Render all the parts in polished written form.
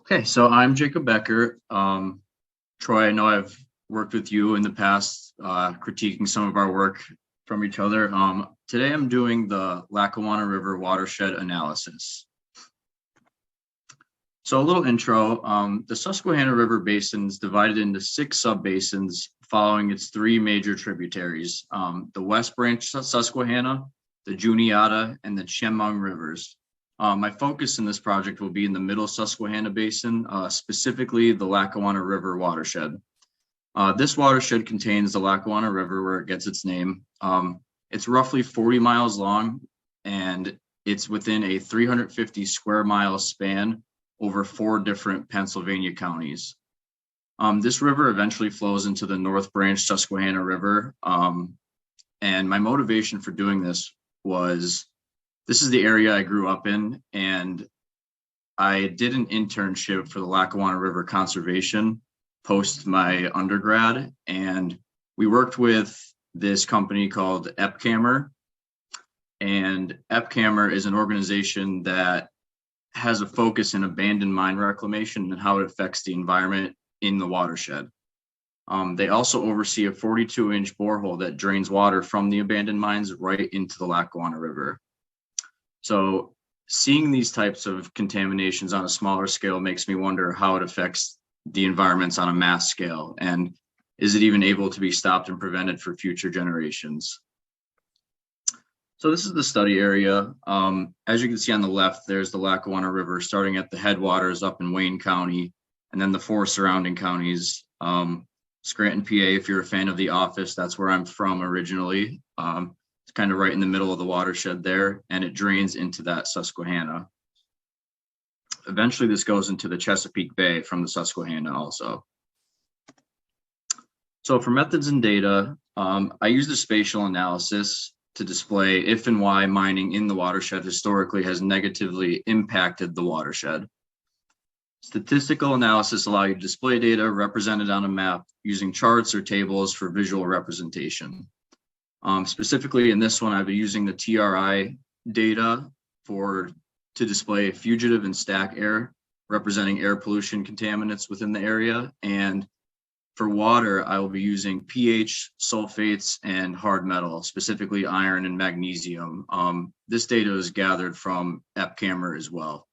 Okay, so I'm Jacob Becker. Troy, I know I've worked with you in the past, critiquing some of our work from each other. Today I'm doing the Lackawanna River watershed analysis. So a little intro, the Susquehanna River Basin is divided into 6 subbasins following its 3 major tributaries, the West Branch Susquehanna, the Juniata, and the Chemung Rivers. My focus in this project will be in the middle Susquehanna Basin, specifically the Lackawanna River watershed. This watershed contains the Lackawanna River where it gets its name. It's roughly 40 miles long, and it's within a 350 square mile span over 4 different Pennsylvania counties. This river eventually flows into the North Branch Susquehanna River, and my motivation for doing this was this is the area I grew up in, and I did an internship for the Lackawanna River Conservation post my undergrad, and we worked with this company called Becker, and Becker is an organization that has a focus in abandoned mine reclamation and how it affects the environment in the watershed. They also oversee a 42-inch borehole that drains water from the abandoned mines right into the Lackawanna River. So seeing these types of contaminations on a smaller scale makes me wonder how it affects the environments on a mass scale, and is it even able to be stopped and prevented for future generations? So this is the study area. As you can see on the left, there's the Lackawanna River starting at the headwaters up in Wayne County, and then the 4 surrounding counties. Scranton, PA, if you're a fan of The Office, that's where I'm from originally. It's kind of right in the middle of the watershed there, and it drains into that Susquehanna. Eventually, this goes into the Chesapeake Bay from the Susquehanna also. So for methods and data, I used a spatial analysis to display if and why mining in the watershed historically has negatively impacted the watershed. Statistical analysis allows you to display data represented on a map using charts or tables for visual representation. Specifically in this one, I'll be using the TRI data to display fugitive and stack air, representing air pollution contaminants within the area. And for water, I will be using pH, sulfates, and hard metal, specifically iron and magnesium. This data is gathered from Becker as well.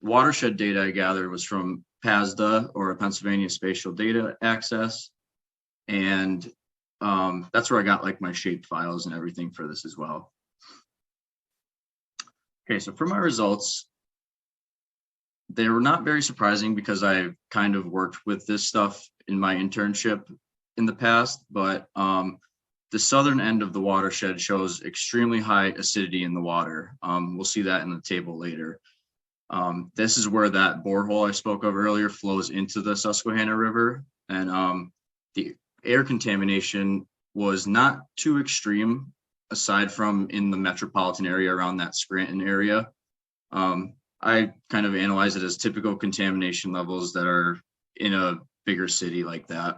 Watershed data I gathered was from PASDA, or Pennsylvania Spatial Data Access, and that's where I got like my shape files and everything for this as well. Okay, so for my results, they were not very surprising because I've kind of worked with this stuff in my internship in the past, but the southern end of the watershed shows extremely high acidity in the water. We'll see that in the table later. This is where that borehole I spoke of earlier flows into the Susquehanna River, and the air contamination was not too extreme aside from in the metropolitan area around that Scranton area. I kind of analyze it as typical contamination levels that are in a bigger city like that.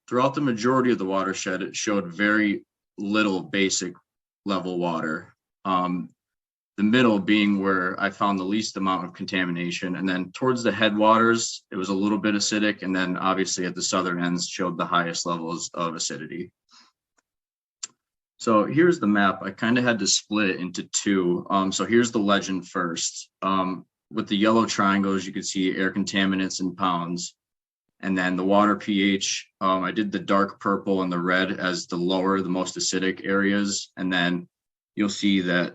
Throughout the majority of the watershed, it showed very little basic level water. The middle being where I found the least amount of contamination, and then towards the headwaters, it was a little bit acidic, and then obviously at the southern ends showed the highest levels of acidity. So here's the map. I kind of had to split it into 2. So here's the legend first. With the yellow triangles, you can see air contaminants in pounds. And then the water pH, I did the dark purple and the red as the lower, the most acidic areas. And then you'll see that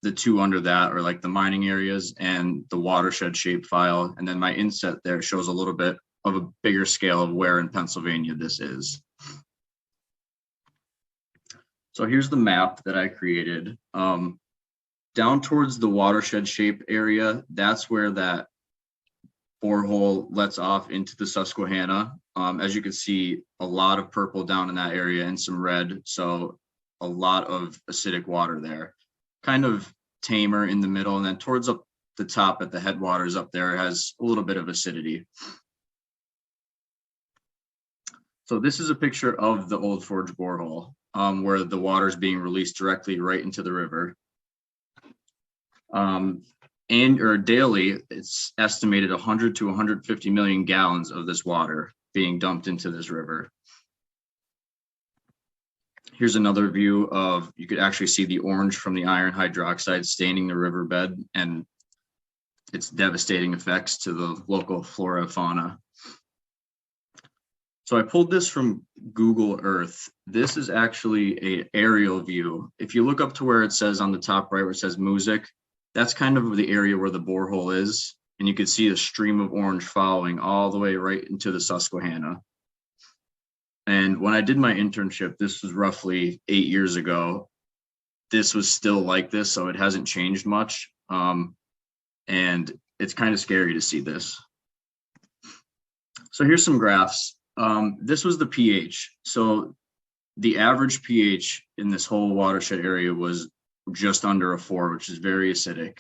the 2 under that are like the mining areas and the watershed shape file. And then my inset there shows a little bit of a bigger scale of where in Pennsylvania this is. So here's the map that I created. Down towards the watershed shape area, that's where that borehole lets off into the Susquehanna. As you can see, a lot of purple down in that area and some red. So a lot of acidic water there. Kind of tamer in the middle, and then towards up the top at the headwaters up there has a little bit of acidity. So this is a picture of the Old Forge borehole, where the water is being released directly right into the river. daily, it's estimated 100 to 150 million gallons of this water being dumped into this river. Here's another view of, you could actually see the orange from the iron hydroxide staining the riverbed and its devastating effects to the local flora and fauna. So I pulled this from Google Earth. This is actually an aerial view. If you look up to where it says on the top right, where it says music, that's kind of the area where the borehole is. And you can see the stream of orange following all the way right into the Susquehanna. And when I did my internship, this was roughly 8 years ago, this was still like this, so it hasn't changed much. And it's kind of scary to see this. So here's some graphs. This was the pH. So the average pH in this whole watershed area was just under a 4, which is very acidic.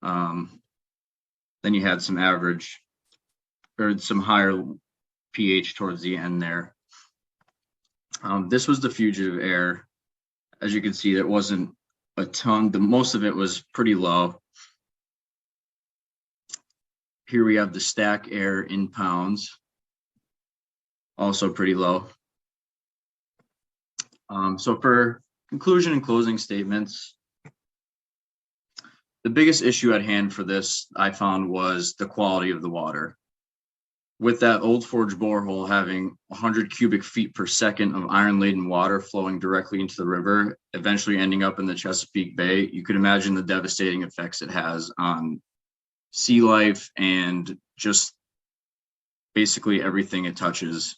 Then you had some average, or some higher pH towards the end there. This was the fugitive air. As you can see, there wasn't a ton. Most of it was pretty low. Here we have the stack air in pounds, also pretty low. So for conclusion and closing statements, the biggest issue at hand for this, I found, was the quality of the water. With that Old Forge borehole having 100 cubic feet per second of iron-laden water flowing directly into the river, eventually ending up in the Chesapeake Bay, you could imagine the devastating effects it has on sea life and just basically everything it touches.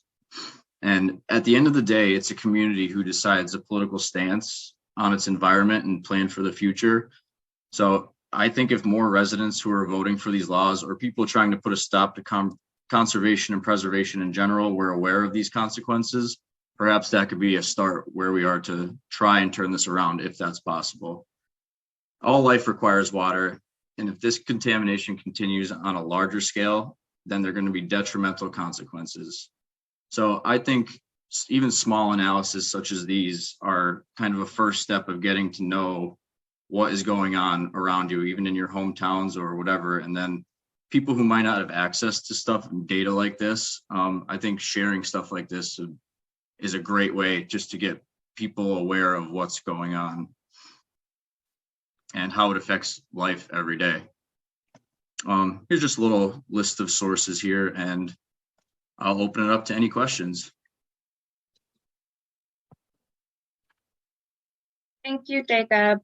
And at the end of the day, it's a community who decides a political stance on its environment and plan for the future. So I think if more residents who are voting for these laws, or people trying to put a stop to conservation and preservation in general, were aware of these consequences, perhaps that could be a start where we are to try and turn this around, if that's possible. All life requires water, and if this contamination continues on a larger scale, then there are going to be detrimental consequences. So I think even small analysis such as these are kind of a first step of getting to know what is going on around you, even in your hometowns or whatever. And then people who might not have access to stuff and data like this, I think sharing stuff like this is a great way just to get people aware of what's going on and how it affects life every day. Here's just a little list of sources here, and I'll open it up to any questions. Thank you, Jacob.